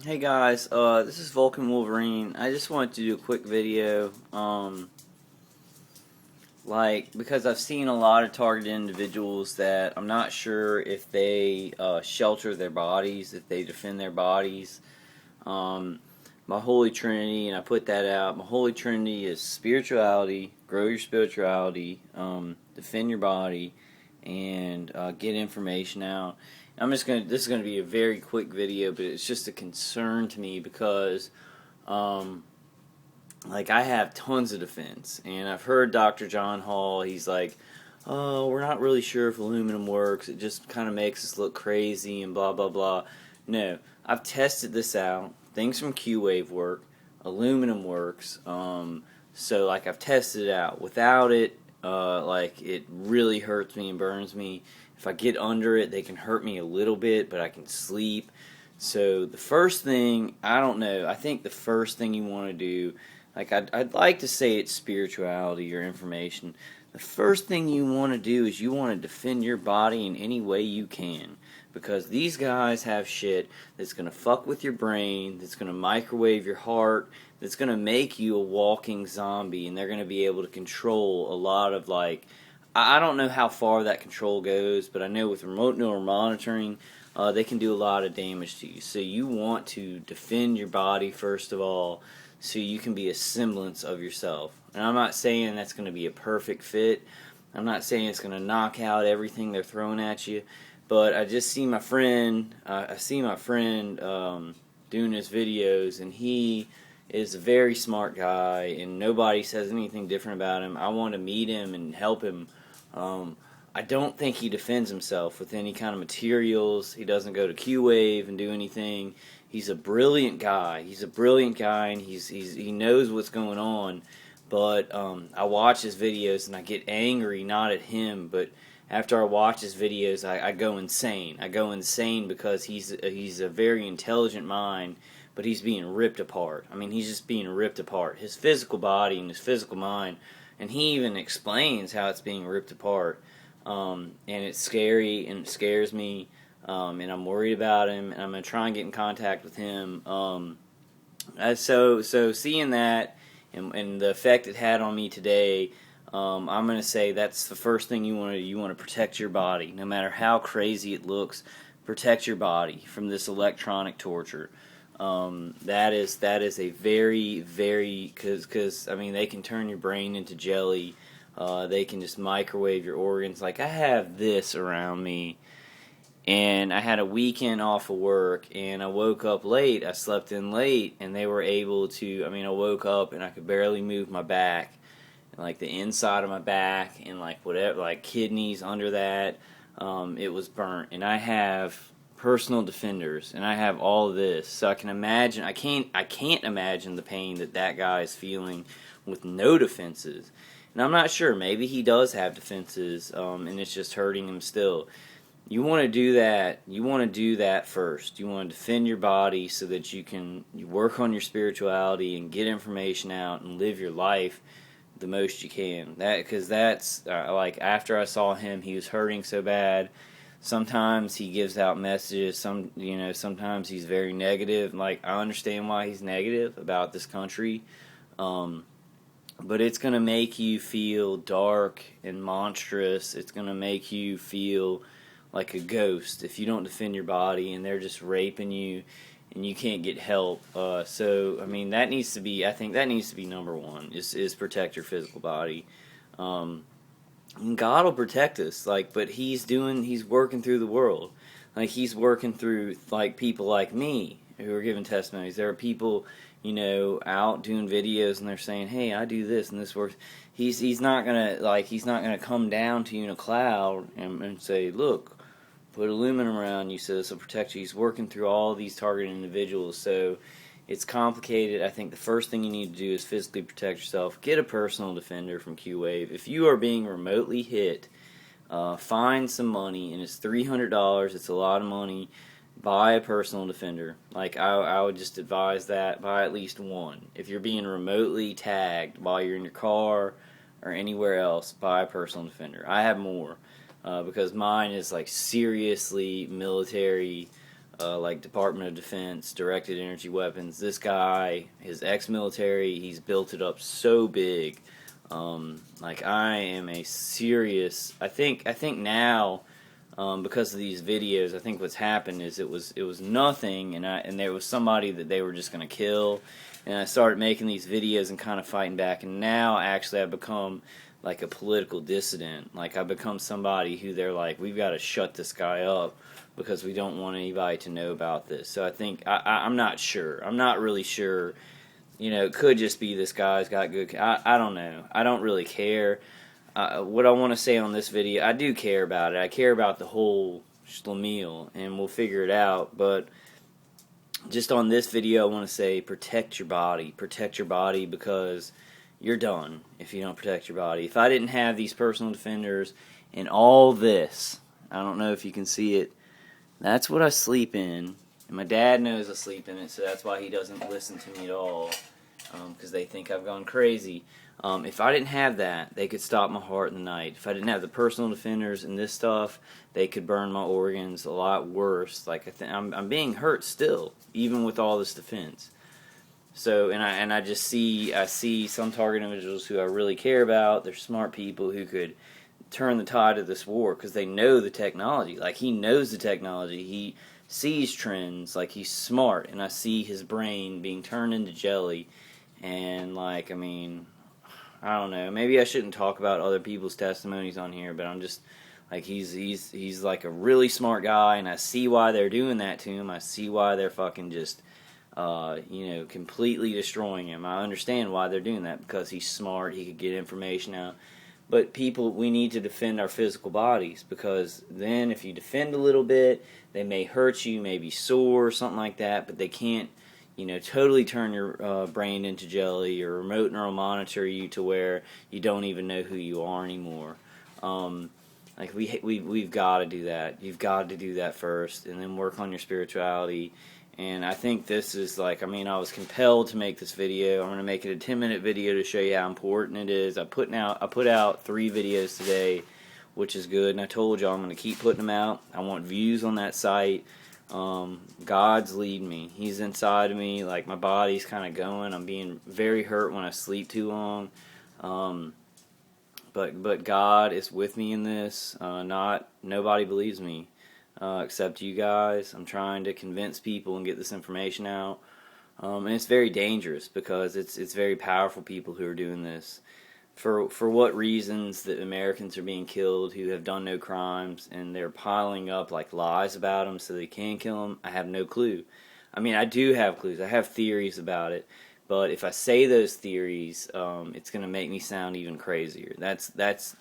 Hey guys, this is Vulcan Wolverine. I just wanted to do a quick video, because I've seen a lot of targeted individuals that I'm not sure if they shelter their bodies, if they defend their bodies. My Holy Trinity, and I put that out, my Holy Trinity is spirituality, grow your spirituality, defend your body, and get information out. This is gonna be a very quick video, but it's just a concern to me because, I have tons of defense, and I've heard Dr. John Hall. He's like, "Oh, we're not really sure if aluminum works. It just kind of makes us look crazy and blah blah blah." No, I've tested this out. Things from Q-Wave work. Aluminum works. I've tested it out. Without it, it really hurts me and burns me. If I get under it, they can hurt me a little bit, but I can sleep. So the first thing, I don't know, I think the first thing you want to do, I'd like to say it's spirituality or information. The first thing you want to do is you want to defend your body in any way you can. Because these guys have shit that's going to fuck with your brain, that's going to microwave your heart, that's going to make you a walking zombie, and they're going to be able to control a lot of, I don't know how far that control goes, but I know with remote neural monitoring, they can do a lot of damage to you. So you want to defend your body first of all, so you can be a semblance of yourself. And I'm not saying that's going to be a perfect fit. I'm not saying it's going to knock out everything they're throwing at you. But I just see my friend. Doing his videos, and he is a very smart guy, and nobody says anything different about him. I want to meet him and help him. I don't think he defends himself with any kind of materials. He doesn't go to Q-Wave and do anything. He's a brilliant guy. And he knows what's going on. But I watch his videos and I get angry, not at him, but after I watch his videos, I go insane. I go insane because he's a very intelligent mind, but he's being ripped apart. I mean, he's just being ripped apart. His physical body and his physical mind, and he even explains how it's being ripped apart. And it's scary and it scares me, and I'm worried about him, and I'm gonna try and get in contact with him. So seeing that and the effect it had on me today, I'm gonna say that's the first thing you want to do. You want to protect your body, no matter how crazy it looks. Protect your body from this electronic torture. That is a very because I mean they can turn your brain into jelly. They can just microwave your organs. Like I have this around me, and I had a weekend off of work, and I woke up late. I slept in late, and they were able to. I mean, I woke up and I could barely move my back, and like the inside of my back, and like whatever, like kidneys under that. It was burnt, and I have personal defenders, and I have all of this, so I can imagine. I can't imagine the pain that guy is feeling with no defenses. And I'm not sure. Maybe he does have defenses, and it's just hurting him still. You want to do that. You want to do that first. You want to defend your body so that you work on your spirituality and get information out and live your life the most you can. Because that's after I saw him, he was hurting so bad. Sometimes he gives out messages. Sometimes he's very negative. Like I understand why he's negative about this country. But it's going to make you feel dark and monstrous. It's going to make you feel like a ghost if you don't defend your body and they're just raping you and you can't get help. So, I mean, I think that needs to be number one, is protect your physical body. And God will protect us, but he's working through the world. Like, he's working through, people like me who are giving testimonies. There are people, out doing videos and they're saying, hey, I do this and this works. He's not gonna come down to you in a cloud and say, look, put aluminum around you so this will protect you. He's working through all these targeted individuals, so it's complicated. I think the first thing you need to do is physically protect yourself. Get a personal defender from Q-Wave. If you are being remotely hit, find some money, and it's $300. It's a lot of money. Buy a personal defender. I would just advise that. Buy at least one. If you're being remotely tagged while you're in your car or anywhere else, buy a personal defender. I have more because mine is seriously military like Department of Defense, directed energy weapons. This guy, his ex-military, he's built it up so big. Like I am a serious. I think now, because of these videos, I think what's happened is it was nothing, and there was somebody that they were just gonna kill, and I started making these videos and kind of fighting back, and now actually I've become like a political dissident. Like I've become somebody who they're like, we've got to shut this guy up because we don't want anybody to know about this. So I think I'm not sure. I'm not really sure. You know, it could just be this guy's got good. I don't know. I don't really care. What I want to say on this video, I do care about it. I care about the whole schlemiel, and we'll figure it out. But just on this video, I want to say protect your body. Protect your body because you're done if you don't protect your body. If I didn't have these personal defenders and all this, I don't know if you can see it, that's what I sleep in. And my dad knows I sleep in it, so that's why he doesn't listen to me at all, because they think I've gone crazy. If I didn't have that, they could stop my heart in the night. If I didn't have the personal defenders and this stuff, they could burn my organs a lot worse. Like I'm being hurt still, even with all this defense. So, and I just see some target individuals who I really care about. They're smart people who could turn the tide of this war because they know the technology. Like he knows the technology. He sees trends. Like he's smart, and I see his brain being turned into jelly. And like, I mean, I don't know. Maybe I shouldn't talk about other people's testimonies on here, but I'm just like he's like a really smart guy, and I see why they're doing that to him. I see why they're fucking just completely destroying him. I understand why they're doing that because he's smart. He could get information out. But people, we need to defend our physical bodies because then if you defend a little bit, they may hurt you, may be sore or something like that, but they can't, totally turn your brain into jelly or remote neural monitor you to where you don't even know who you are anymore. Like we've got to do that. You've got to do that first, and then work on your spirituality. And I think this is like, I was compelled to make this video. I'm going to make it a 10-minute video to show you how important it is. I put out 3 videos today, which is good. And I told y'all I'm going to keep putting them out. I want views on that site. God's leading me. He's inside of me. Like my body's kind of going. I'm being very hurt when I sleep too long. But God is with me in this. Nobody believes me. Except you guys. I'm trying to convince people and get this information out. And it's very dangerous because it's very powerful people who are doing this. For what reasons that Americans are being killed who have done no crimes, and they're piling up like lies about them so they can kill them, I have no clue. I do have clues. I have theories about it. But if I say those theories, it's going to make me sound even crazier. That's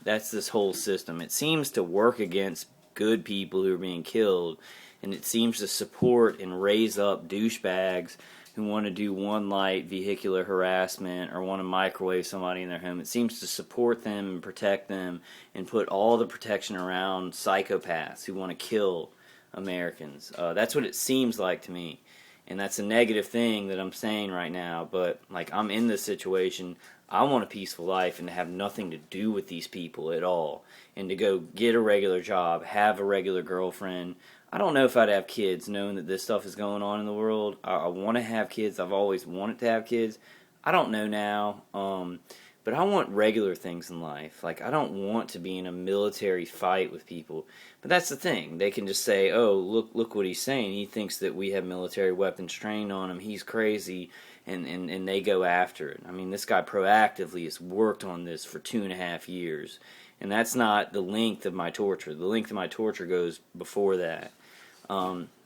this whole system. It seems to work against good people who are being killed, and it seems to support and raise up douchebags who want to do one-light vehicular harassment or want to microwave somebody in their home. It seems to support them and protect them and put all the protection around psychopaths who want to kill Americans. That's what it seems like to me, and that's a negative thing that I'm saying right now, but like I'm in this situation. I want a peaceful life and to have nothing to do with these people at all, and to go get a regular job, have a regular girlfriend. I don't know if I'd have kids knowing that this stuff is going on in the world. I want to have kids. I've always wanted to have kids. I don't know now, but I want regular things in life. Like I don't want to be in a military fight with people. But that's the thing. They can just say, "Oh, look what he's saying. He thinks that we have military weapons trained on him. He's crazy." And they go after it. This guy proactively has worked on this for 2.5 years. And that's not the length of my torture. The length of my torture goes before that.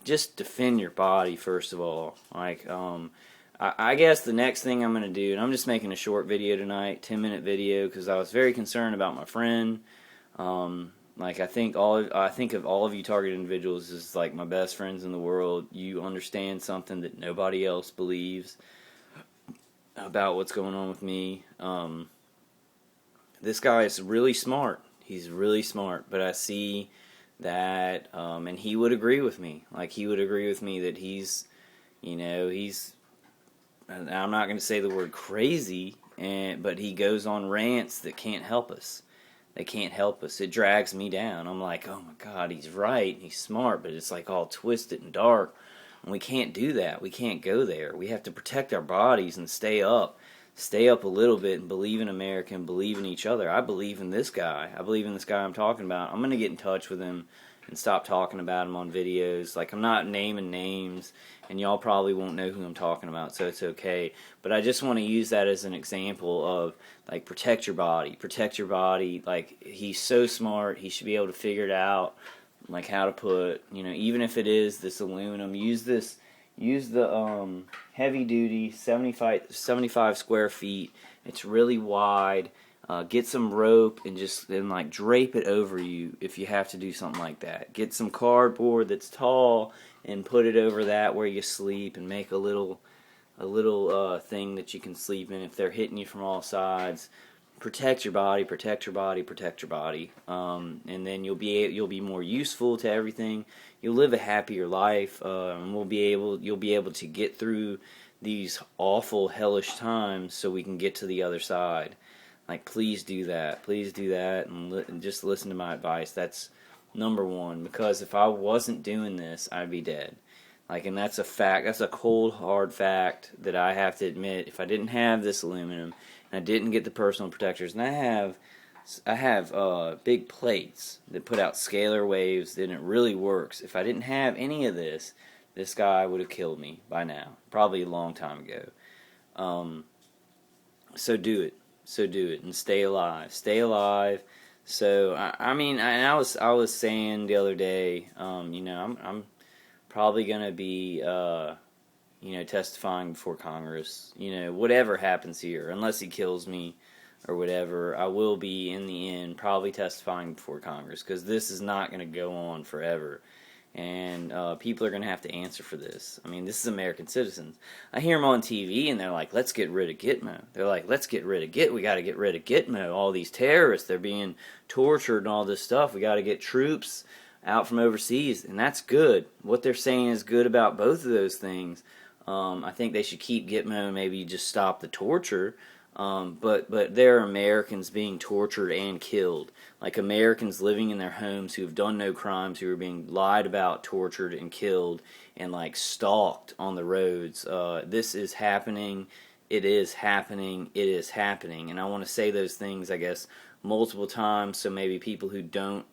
Just defend your body, first of all. Like, I guess the next thing I'm going to do, and I'm just making a short video tonight, 10-minute video, because I was very concerned about my friend. I think of all of you target individuals as like my best friends in the world. You understand something that nobody else believes about what's going on with me. This guy is really smart. He's really smart, but I see that, and he would agree with me. Like he would agree with me that he's, and I'm not going to say the word crazy, but he goes on rants that can't help us. They can't help us. It drags me down. I'm like, oh my God, he's right. He's smart, but it's like all twisted and dark. And we can't do that. We can't go there. We have to protect our bodies and stay up. Stay up a little bit and believe in America and believe in each other. I believe in this guy. I believe in this guy I'm talking about. I'm going to get in touch with him and stop talking about him on videos. Like, I'm not naming names, and y'all probably won't know who I'm talking about, so it's okay. But I just want to use that as an example of, like, protect your body. Protect your body. Like, he's so smart. He should be able to figure it out, like how to put, even if it is this aluminum, use the heavy duty 75 square feet. It's really wide. Get some rope and just like drape it over you if you have to do something like that. Get some cardboard that's tall and put it over that where you sleep, and make a little thing that you can sleep in if they're hitting you from all sides. Protect your body, protect your body, protect your body, and then you'll be more useful to everything. You'll live a happier life, and you'll be able to get through these awful, hellish times, so we can get to the other side. Like, please do that, and just listen to my advice. That's number one, because if I wasn't doing this, I'd be dead. Like, and that's a fact. That's a cold, hard fact that I have to admit. If I didn't have this aluminum, and I didn't get the personal protectors, and I have big plates that put out scalar waves, and it really works. If I didn't have any of this, this guy would have killed me by now, probably a long time ago. So do it. So do it, and stay alive. Stay alive. So I was saying the other day, I'm probably gonna be testifying before Congress. Whatever happens here, unless he kills me or whatever, I will be, in the end, probably testifying before Congress, because this is not going to go on forever. And people are going to have to answer for this. I mean, this is American citizens. I hear them on TV, and they're like, let's get rid of Gitmo. They're like, we got to get rid of Gitmo. All these terrorists, they're being tortured and all this stuff. We got to get troops out from overseas, and that's good. What they're saying is good about both of those things. I think they should keep Gitmo, maybe just stop the torture. But there are Americans being tortured and killed. Like, Americans living in their homes who have done no crimes, who are being lied about, tortured, and killed, and, like, stalked on the roads. This is happening. It is happening. It is happening. And I want to say those things, I guess, multiple times, so maybe people who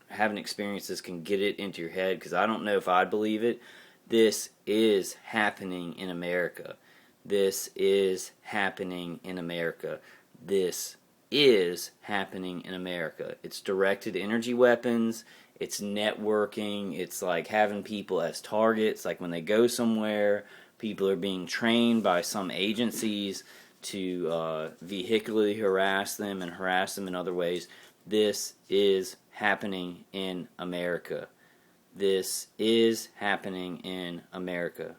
haven't experienced this can get it into your head, because I don't know if I'd believe it. This is happening in America. This is happening in America. This is happening in America. It's directed energy weapons. It's networking. It's like having people as targets. Like, when they go somewhere, people are being trained by some agencies to vehicularly harass them and harass them in other ways. This is happening in America. This is happening in America.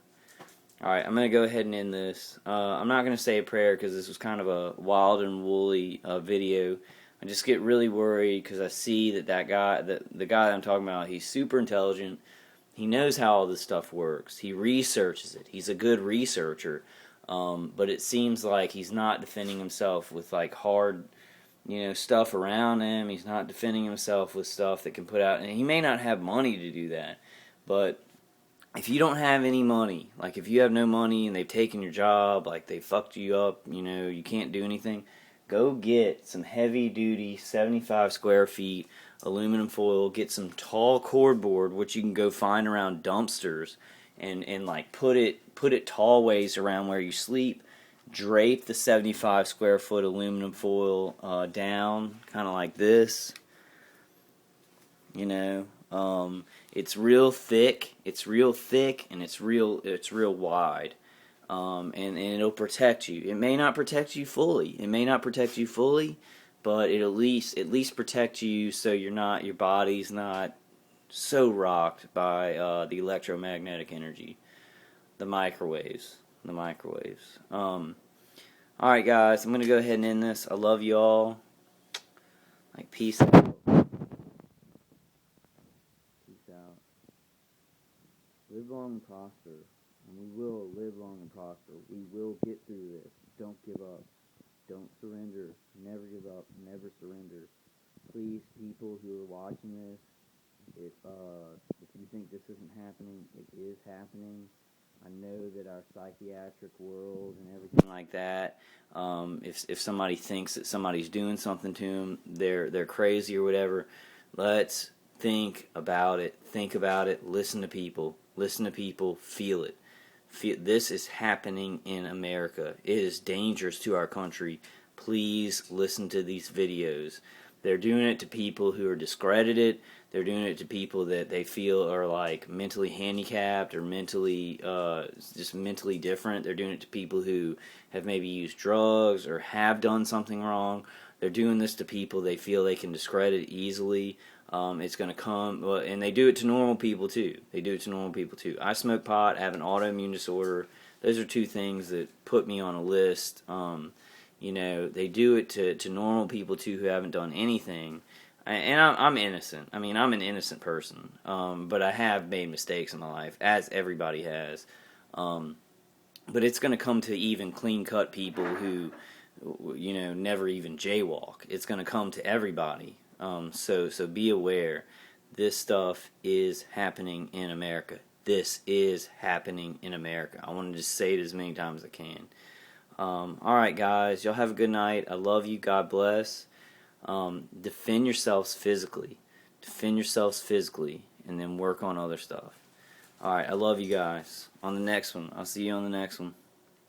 Alright, I'm going to go ahead and end this. I'm not going to say a prayer, because this was kind of a wild and woolly video. I just get really worried because I see that guy, the guy that I'm talking about, he's super intelligent. He knows how all this stuff works. He researches it. He's a good researcher. But it seems like he's not defending himself with, like, hard, stuff around him. He's not defending himself with stuff that can put out, and he may not have money to do that. But if you don't have any money, like if you have no money and they've taken your job, like they fucked you up, you can't do anything, go get some heavy duty 75 square feet aluminum foil, get some tall cordboard, which you can go find around dumpsters, and like put it tall ways around where you sleep. Drape the 75 square foot aluminum foil down, kind of like this. It's real thick, and it's real wide, and it'll protect you. It may not protect you fully. But it at least protect you, so your body's not so rocked by the electromagnetic energy, the microwaves. Alright, guys, I'm gonna go ahead and end this. I love y'all. Like, peace out. Live long and prosper, and we will live long and prosper. We will get through this. Don't give up. Don't surrender. Never give up. Never surrender. please, people who are watching this, if you think this isn't happening, it is happening. I know that our psychiatric world and everything like that, if somebody thinks that somebody's doing something to them, they're crazy or whatever. Let's think about it. Think about it. Listen to people. Listen to people. Feel it. This is happening in America. It is dangerous to our country. Please listen to these videos. They're doing it to people who are discredited. They're doing it to people that they feel are like mentally handicapped or mentally just mentally different. They're doing it to people who have maybe used drugs or have done something wrong. They're doing this to people they feel they can discredit easily. It's going to come, well, and they do it to normal people too. They do it to normal people too. I smoke pot, I have an autoimmune disorder. Those are two things that put me on a list. They do it to normal people too who haven't done anything. And I'm innocent. I mean, I'm an innocent person. But I have made mistakes in my life, as everybody has. But it's going to come to even clean-cut people who, never even jaywalk. It's going to come to everybody. So be aware. This stuff is happening in America. This is happening in America. I want to just say it as many times as I can. Alright, guys. Y'all have a good night. I love you. God bless. Defend yourselves physically. Defend yourselves physically. And then work on other stuff. Alright, I love you guys. On the next one. I'll see you on the next one.